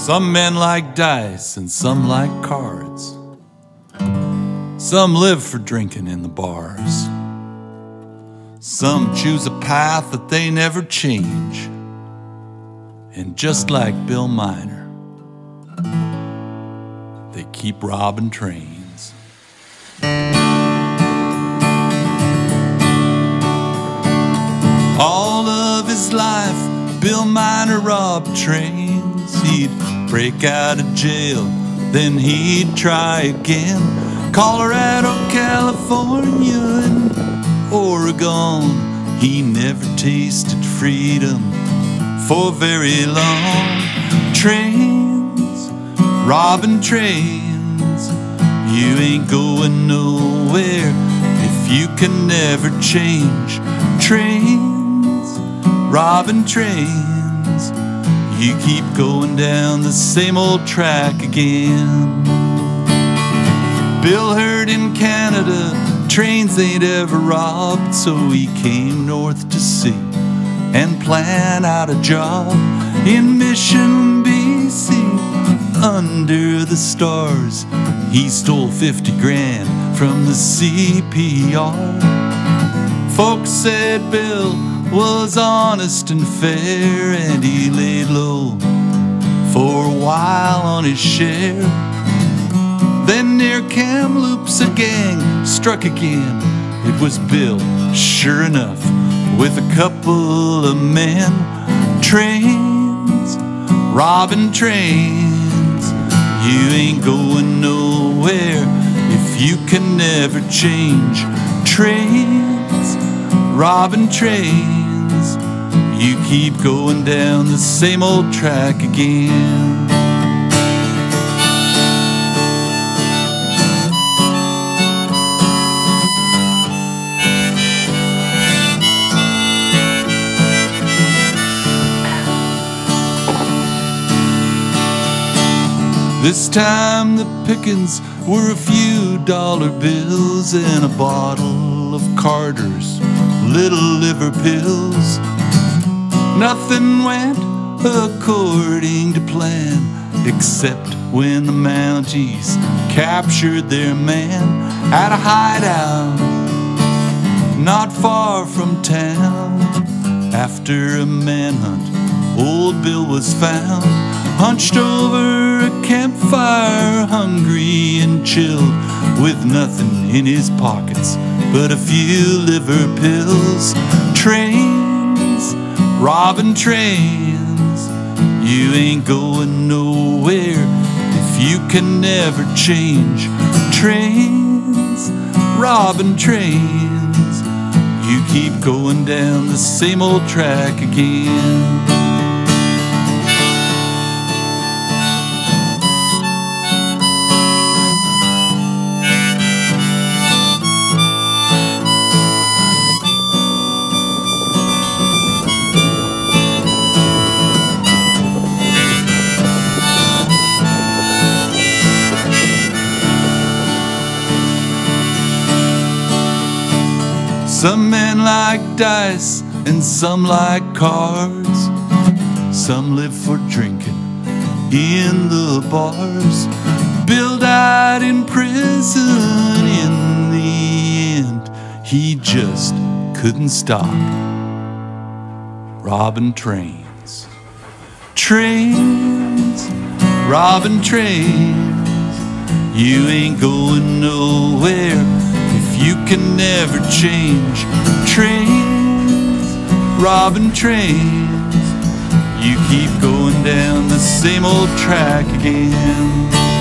Some men like dice and some like cards. Some live for drinking in the bars. Some choose a path that they never change. And just like Bill Miner, they keep robbing trains. All of his life, Bill Miner robbed trains. He'd break out of jail, then he'd try again. Colorado, California, and Oregon. He never tasted freedom for very long. Trains, robbing trains. You ain't going nowhere if you can never change. Trains, robbing trains. You keep going down the same old track again. Bill heard in Canada trains ain't ever robbed, so he came north to see and plan out a job in Mission, BC. Under the stars, he stole 50 grand from the CPR. Folks said Bill was honest and fair, and he laid low for a while on his share. Then near Kamloops a gang struck again. It was Bill, sure enough, with a couple of men. Trains, robbing trains. You ain't going nowhere if you can never change. Trains, robbing trains. You keep going down the same old track again. This time the pickings were a few dollar bills and a bottle of Carter's little liver pills. Nothing went according to plan, except when the Mounties captured their man at a hideout not far from town. After a manhunt, old Bill was found, hunched over a campfire, hungry and chilled, with nothing in his pockets but a few liver pills. Trains, robbing trains. You ain't going nowhere if you can never change. Trains, robbing trains. You keep going down the same old track again. Some men like dice and some like cards. Some live for drinking in the bars. Bill died in prison. In the end, he just couldn't stop robbing trains. Trains, robbing trains. You ain't going nowhere if you can never change. Trains, robbing trains. You keep going down the same old track again.